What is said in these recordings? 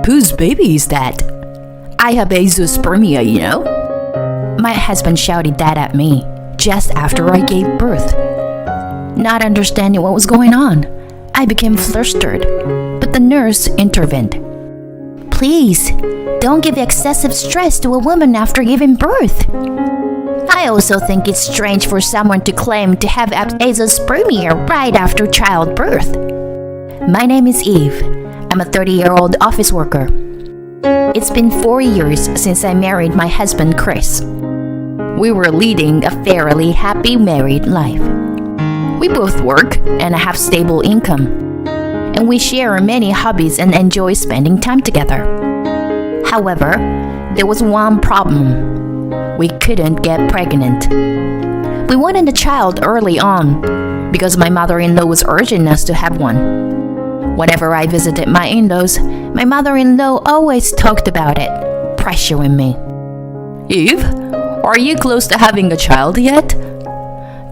Whose baby is that? I have azoospermia, you know? My husband shouted that at me just after I gave birth. Not understanding what was going on, I became flustered, but the nurse intervened. Please, don't give excessive stress to a woman after giving birth. I also think it's strange for someone to claim to have azoospermia right after childbirth. My name is Eve. I'm a 30-year-old office worker. It's been 4 years since I married my husband, Chris. We were leading a fairly happy married life. We both work and have stable income, and we share many hobbies and enjoy spending time together. However, there was one problem. We couldn't get pregnant. We wanted a child early on because my mother-in-law was urging us to have one. Whenever I visited my in-laws, my mother-in-law always talked about it, pressuring me. Eve, are you close to having a child yet?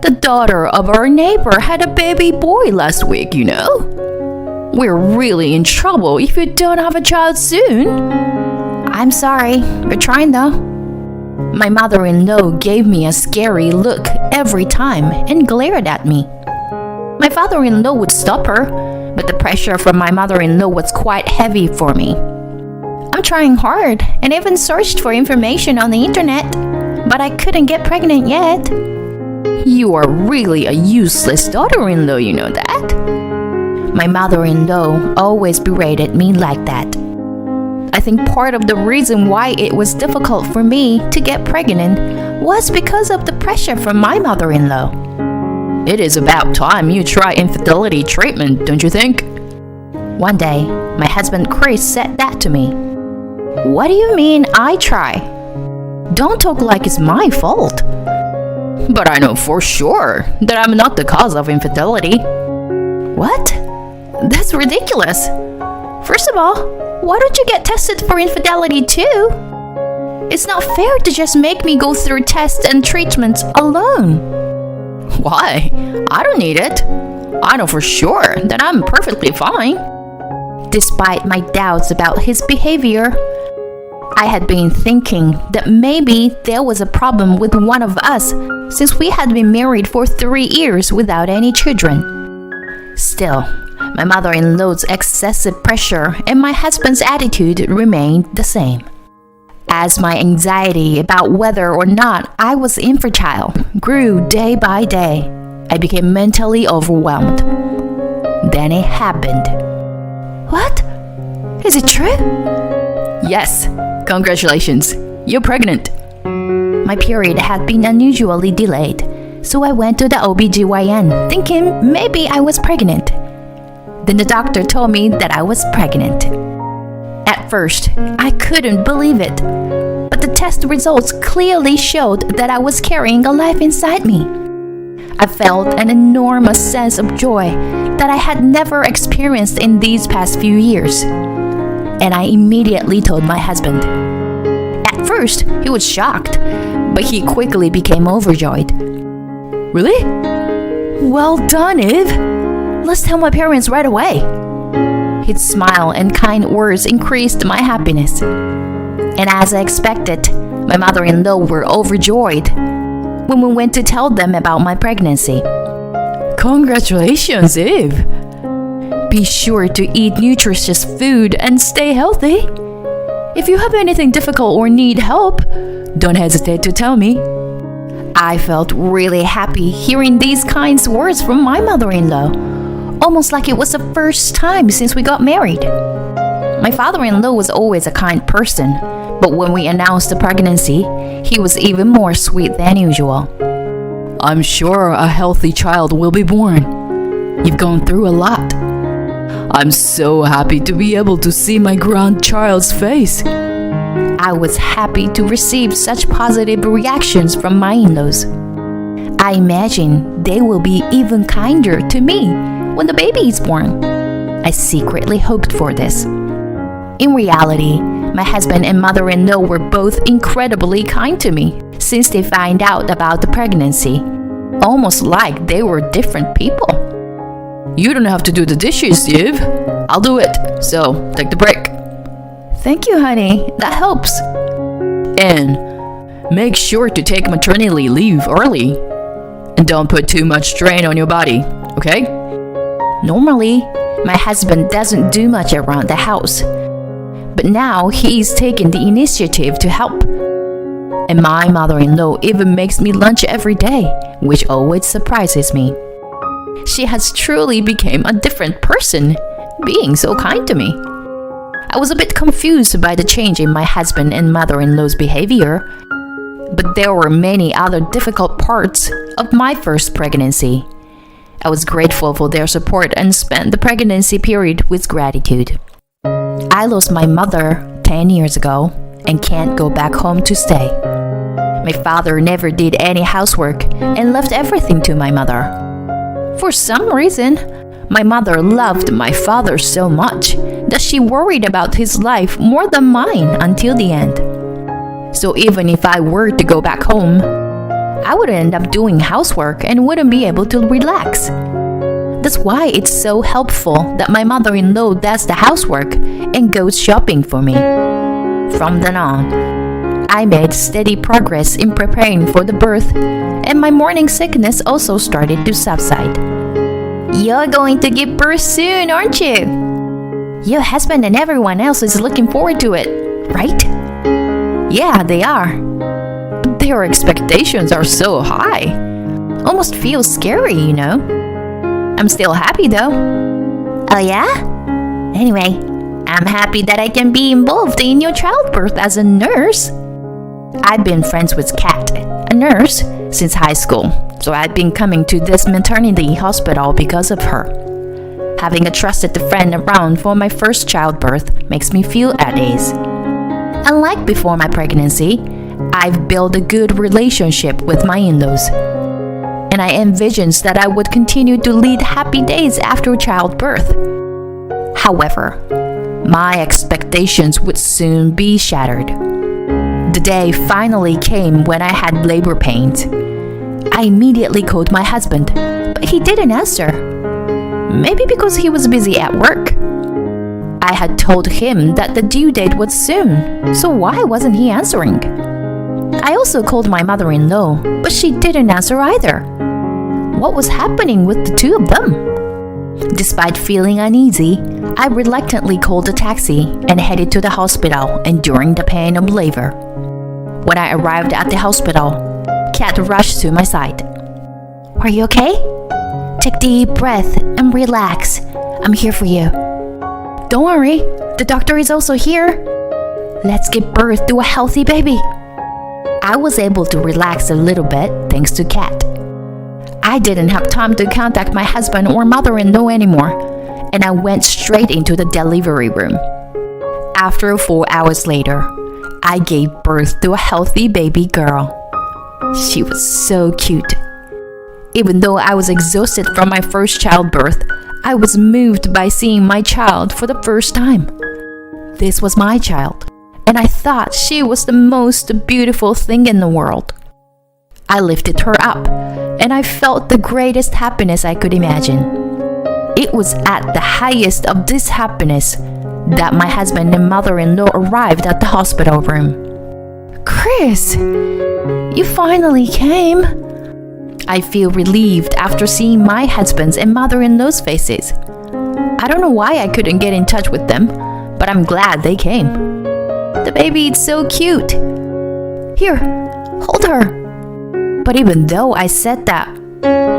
The daughter of our neighbor had a baby boy last week, you know. We're really in trouble if you don't have a child soon. I'm sorry, we're trying though. My mother-in-law gave me a scary look every time and glared at me. My father-in-law would stop her, but the pressure from my mother-in-law was quite heavy for me. I'm trying hard and even searched for information on the internet, but I couldn't get pregnant yet. You are really a useless daughter-in-law, you know that? My mother-in-law always berated me like that. I think part of the reason why it was difficult for me to get pregnant was because of the pressure from my mother-in-law. It is about time you try infertility treatment, don't you think? One day, my husband Chris said that to me. What do you mean I try? Don't talk like it's my fault. But I know for sure that I'm not the cause of infertility. What? That's ridiculous. First of all, why don't you get tested for infidelity too? It's not fair to just make me go through tests and treatments alone. Why? I don't need it. I know for sure that I'm perfectly fine. Despite my doubts about his behavior, I had been thinking that maybe there was a problem with one of us since we had been married for 3 years without any children. Still, my mother-in-law's excessive pressure and my husband's attitude remained the same. As my anxiety about whether or not I was infertile grew day by day, I became mentally overwhelmed. Then it happened. What? Is it true? Yes, congratulations. You're pregnant. My period had been unusually delayed, so I went to the OBGYN thinking maybe I was pregnant. Then the doctor told me that I was pregnant. At first, I couldn't believe it, but the test results clearly showed that I was carrying a life inside me. I felt an enormous sense of joy that I had never experienced in these past few years. And I immediately told my husband. At first, he was shocked, but he quickly became overjoyed. Really? Well done, Eve. Let's tell my parents right away. His smile and kind words increased my happiness. And as I expected, my mother-in-law were overjoyed when we went to tell them about my pregnancy. Congratulations, Eve. Be sure to eat nutritious food and stay healthy. If you have anything difficult or need help, don't hesitate to tell me. I felt really happy hearing these kind words from my mother-in-law, almost like it was the first time since we got married. My father-in-law was always a kind person, but when we announced the pregnancy, he was even more sweet than usual. I'm sure a healthy child will be born. You've gone through a lot. I'm so happy to be able to see my grandchild's face. I was happy to receive such positive reactions from my in-laws. I imagine they will be even kinder to me when the baby is born. I secretly hoped for this. In reality, my husband and mother-in-law were both incredibly kind to me since they found out about the pregnancy, almost like they were different people. You don't have to do the dishes, Eve. I'll do it, so take the break. Thank you, honey. That helps. And make sure to take maternity leave early. And don't put too much strain on your body, okay? Normally, my husband doesn't do much around the house. But now he's taken the initiative to help. And my mother-in-law even makes me lunch every day, which always surprises me. She has truly become a different person, being so kind to me. I was a bit confused by the change in my husband and mother-in-law's behavior, but there were many other difficult parts of my first pregnancy. I was grateful for their support and spent the pregnancy period with gratitude. I lost my mother 10 years ago and can't go back home to stay. My father never did any housework and left everything to my mother. For some reason, my mother loved my father so much that she worried about his life more than mine until the end. So even if I were to go back home, I would end up doing housework and wouldn't be able to relax. That's why it's so helpful that my mother-in-law does the housework and goes shopping for me. From then on, I made steady progress in preparing for the birth, and my morning sickness also started to subside. You're going to give birth soon, aren't you? Your husband and everyone else is looking forward to it, right? Yeah, they are. But their expectations are so high. Almost feels scary, you know. I'm still happy though. Oh yeah? Anyway, I'm happy that I can be involved in your childbirth as a nurse. I've been friends with Kat, a nurse, since high school, so I've been coming to this maternity hospital because of her. Having a trusted friend around for my first childbirth makes me feel at ease. Unlike before my pregnancy, I've built a good relationship with my in-laws. And I envisioned that I would continue to lead happy days after childbirth. However, my expectations would soon be shattered. The day finally came when I had labor pains. I immediately called my husband, but he didn't answer. Maybe because he was busy at work. I had told him that the due date was soon, so why wasn't he answering? I also called my mother-in-law, but she didn't answer either. What was happening with the two of them? Despite feeling uneasy, I reluctantly called a taxi and headed to the hospital enduring the pain of labor. When I arrived at the hospital, Kat rushed to my side. Are you okay? Take a deep breath and relax. I'm here for you. Don't worry, the doctor is also here. Let's give birth to a healthy baby. I was able to relax a little bit thanks to Kat. I didn't have time to contact my husband or mother-in-law anymore, and I went straight into the delivery room. After 4 hours later, I gave birth to a healthy baby girl. She was so cute. Even though I was exhausted from my first childbirth, I was moved by seeing my child for the first time. This was my child, and I thought she was the most beautiful thing in the world. I lifted her up, and I felt the greatest happiness I could imagine. It was at the highest of this happiness that my husband and mother-in-law arrived at the hospital room. Chris, you finally came. I feel relieved after seeing my husband's and mother-in-law's faces. I don't know why I couldn't get in touch with them, but I'm glad they came. The baby is so cute. Here, hold her. But even though I said that,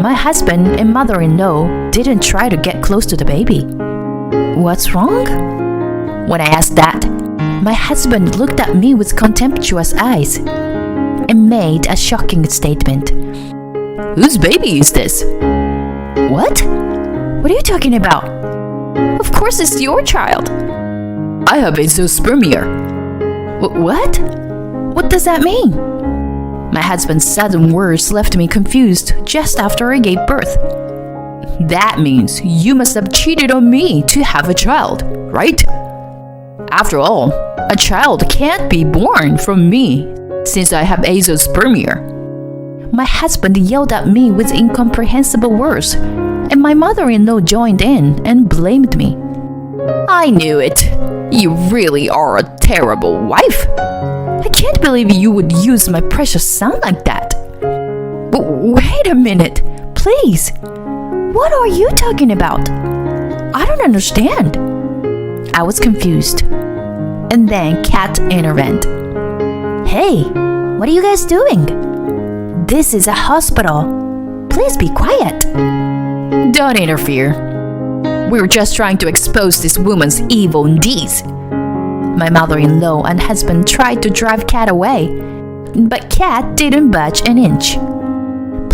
my husband and mother-in-law didn't try to get close to the baby. What's wrong? When I asked that, my husband looked at me with contemptuous eyes and made a shocking statement. Whose baby is this? What? What are you talking about? Of course it's your child. I have azoospermia. What? What does that mean? My husband's sudden words left me confused just after I gave birth. That means you must have cheated on me to have a child, right? After all, a child can't be born from me since I have azoospermia. My husband yelled at me with incomprehensible words, and my mother-in-law joined in and blamed me. I knew it. You really are a terrible wife. I can't believe you would use my precious son like that. Wait a minute, please. What are you talking about? I don't understand. I was confused. And then Kat intervened. Hey, what are you guys doing? This is a hospital. Please be quiet. Don't interfere. We're just trying to expose this woman's evil deeds. My mother-in-law and husband tried to drive Kat away, but Kat didn't budge an inch.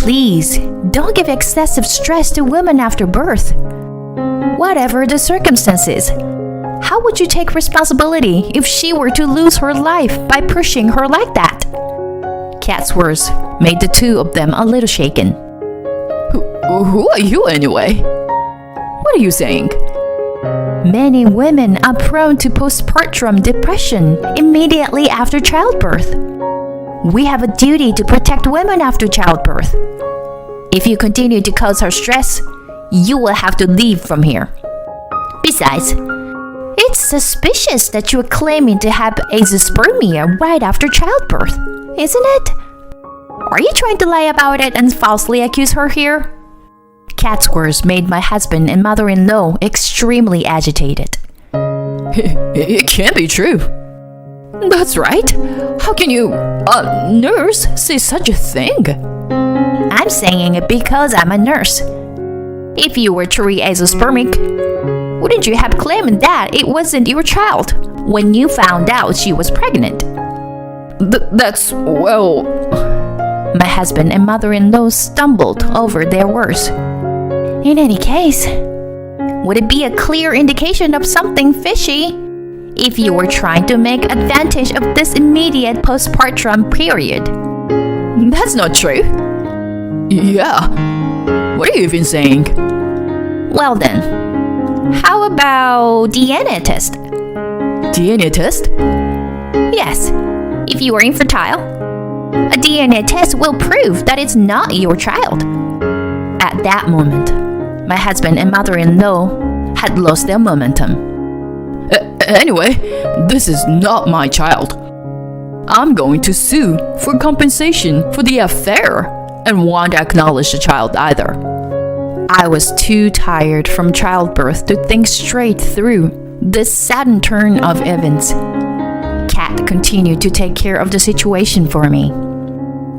Please, don't give excessive stress to women after birth. Whatever the circumstances, how would you take responsibility if she were to lose her life by pushing her like that? Kat's words made the two of them a little shaken. Who are you anyway? What are you saying? Many women are prone to postpartum depression immediately after childbirth. We have a duty to protect women after childbirth. If you continue to cause her stress, you will have to leave from here. Besides, it's suspicious that you are claiming to have azoospermia right after childbirth, isn't it? Are you trying to lie about it and falsely accuse her here? Kat's words made my husband and mother-in-law extremely agitated. It can't be true. That's right. How can you, a nurse, say such a thing? I'm saying it because I'm a nurse. If you were truly azoospermic, wouldn't you have claimed that it wasn't your child when you found out she was pregnant? Well... My husband and mother-in-law stumbled over their words. In any case, would it be a clear indication of something fishy if you were trying to make advantage of this immediate postpartum period? That's not true. Yeah. What are you even saying? Well then, how about DNA test? DNA test? Yes. If you are infertile, a DNA test will prove that it's not your child. At that moment, my husband and mother-in-law had lost their momentum. Anyway, this is not my child. I'm going to sue for compensation for the affair and won't acknowledge the child either. I was too tired from childbirth to think straight through this sudden turn of events. Kat continued to take care of the situation for me.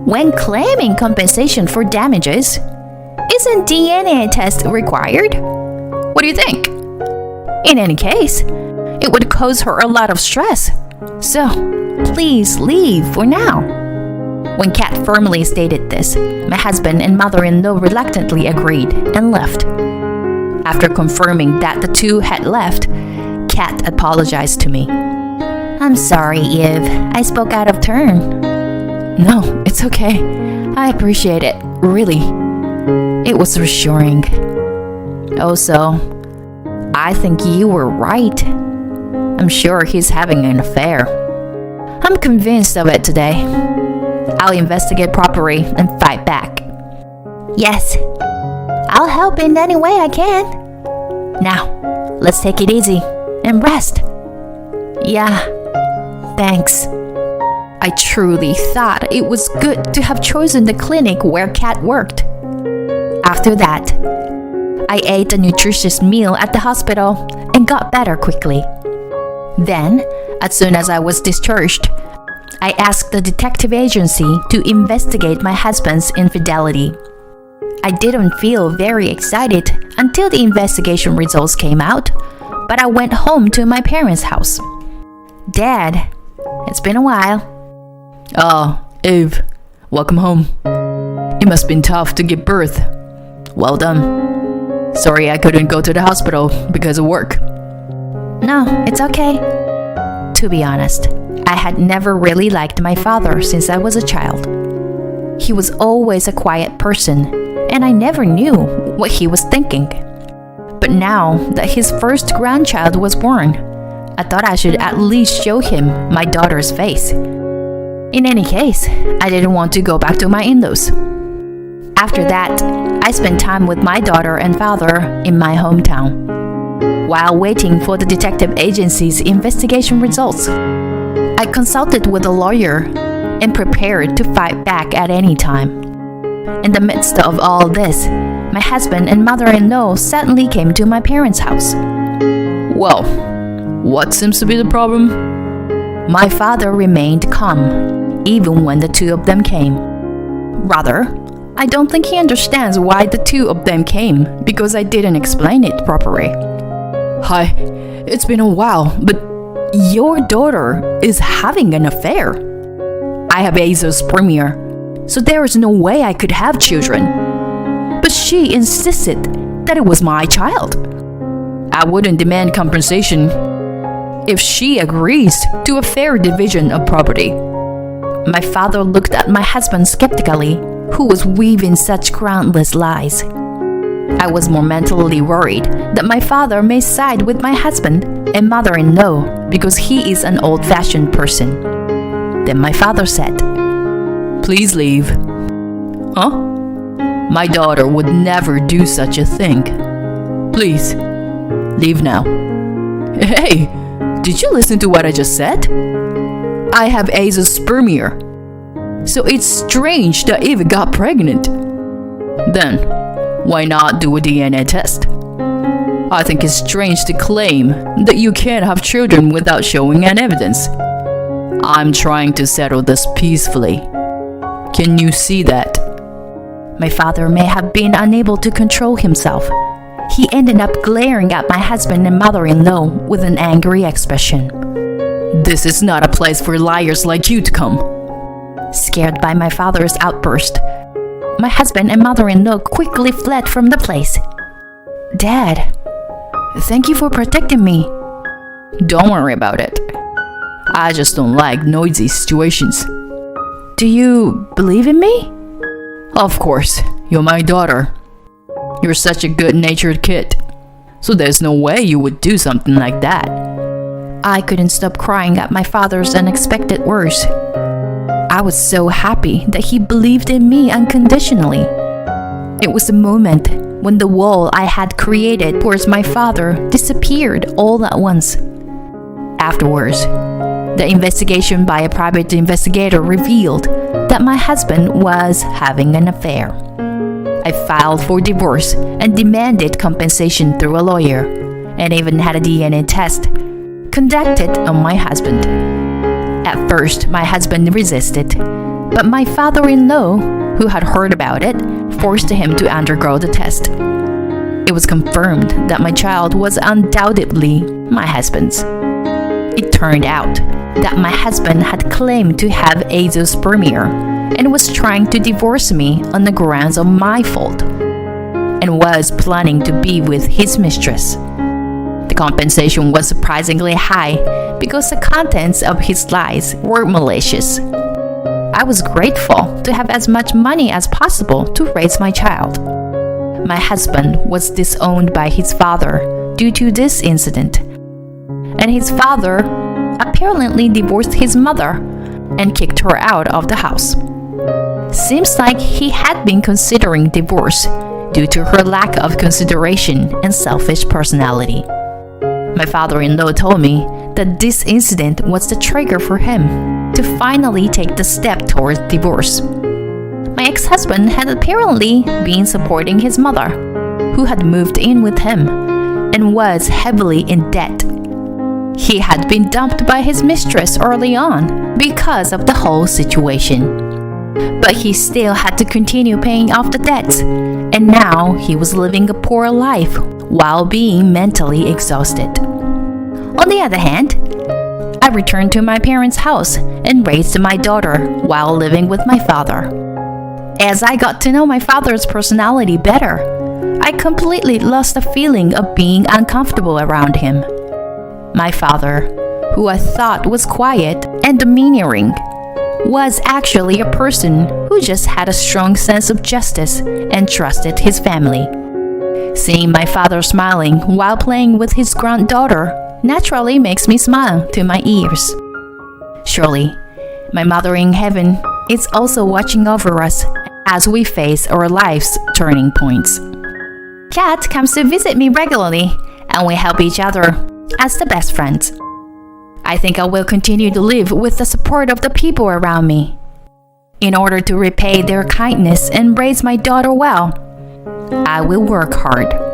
When claiming compensation for damages, isn't DNA test required? What do you think? In any case, it would cause her a lot of stress. So, please leave for now. When Kat firmly stated this, my husband and mother-in-law reluctantly agreed and left. After confirming that the two had left, Kat apologized to me. I'm sorry, Eve. I spoke out of turn. No, it's okay. I appreciate it, really. It was reassuring. Also, I think you were right. I'm sure he's having an affair. I'm convinced of it today. I'll investigate properly and fight back. Yes, I'll help in any way I can. Now, let's take it easy and rest. Yeah, thanks. I truly thought it was good to have chosen the clinic where Kat worked. After that, I ate a nutritious meal at the hospital and got better quickly. Then, as soon as I was discharged, I asked the detective agency to investigate my husband's infidelity. I didn't feel very excited until the investigation results came out, but I went home to my parents' house. Dad, it's been a while. Oh, Eve, welcome home. It must have been tough to give birth. Well done. Sorry I couldn't go to the hospital because of work. No, it's okay. To be honest, I had never really liked my father since I was a child. He was always a quiet person, and I never knew what he was thinking. But now that his first grandchild was born, I thought I should at least show him my daughter's face. In any case, I didn't want to go back to my in-laws. After that, I spent time with my daughter and father in my hometown. while waiting for the detective agency's investigation results. I consulted with a lawyer and prepared to fight back at any time. In the midst of all this, my husband and mother-in-law suddenly came to my parents' house. Well, what seems to be the problem? My father remained calm, even when the two of them came. Rather, I don't think he understands why the two of them came, because I didn't explain it properly. Hi, it's been a while, but your daughter is having an affair. I have azoospermia, so there is no way I could have children. But she insisted that it was my child. I wouldn't demand compensation if she agrees to a fair division of property. My father looked at my husband skeptically, who was weaving such groundless lies. I was more mentally worried that my father may side with my husband and mother-in-law because he is an old-fashioned person. Then my father said, "Please leave." "Huh?" "My daughter would never do such a thing. Please, leave now." Hey, did you listen to what I just said? I have azoospermia, so it's strange that Eve got pregnant. Then, why not do a DNA test? I think it's strange to claim that you can't have children without showing an evidence. I'm trying to settle this peacefully. Can you see that? My father may have been unable to control himself. He ended up glaring at my husband and mother-in-law with an angry expression. This is not a place for liars like you to come. Scared by my father's outburst, my husband and mother-in-law quickly fled from the place. Dad, thank you for protecting me. Don't worry about it. I just don't like noisy situations. Do you believe in me? Of course, you're my daughter. You're such a good-natured kid, so there's no way you would do something like that. I couldn't stop crying at my father's unexpected words. I was so happy that he believed in me unconditionally. It was the moment when the wall I had created towards my father disappeared all at once. Afterwards, the investigation by a private investigator revealed that my husband was having an affair. I filed for divorce and demanded compensation through a lawyer, and even had a DNA test conducted on my husband. At first, my husband resisted, but my father-in-law, who had heard about it, forced him to undergo the test. It was confirmed that my child was undoubtedly my husband's. It turned out that my husband had claimed to have azoospermia and was trying to divorce me on the grounds of my fault, and was planning to be with his mistress. The compensation was surprisingly high because the contents of his lies were malicious. I was grateful to have as much money as possible to raise my child. My husband was disowned by his father due to this incident, and his father apparently divorced his mother and kicked her out of the house. Seems like he had been considering divorce due to her lack of consideration and selfish personality. My father-in-law told me that this incident was the trigger for him to finally take the step towards divorce. My ex-husband had apparently been supporting his mother, who had moved in with him and was heavily in debt. He had been dumped by his mistress early on because of the whole situation. But he still had to continue paying off the debts, and now he was living a poor life while being mentally exhausted. On the other hand, I returned to my parents' house and raised my daughter while living with my father. As I got to know my father's personality better, I completely lost the feeling of being uncomfortable around him. My father, who I thought was quiet and demeaning, was actually a person who just had a strong sense of justice and trusted his family. Seeing my father smiling while playing with his granddaughter naturally makes me smile to my ears. Surely, my mother in heaven is also watching over us as we face our life's turning points. Kat comes to visit me regularly, and we help each other as the best friends. I think I will continue to live with the support of the people around me. In order to repay their kindness and raise my daughter well, I will work hard.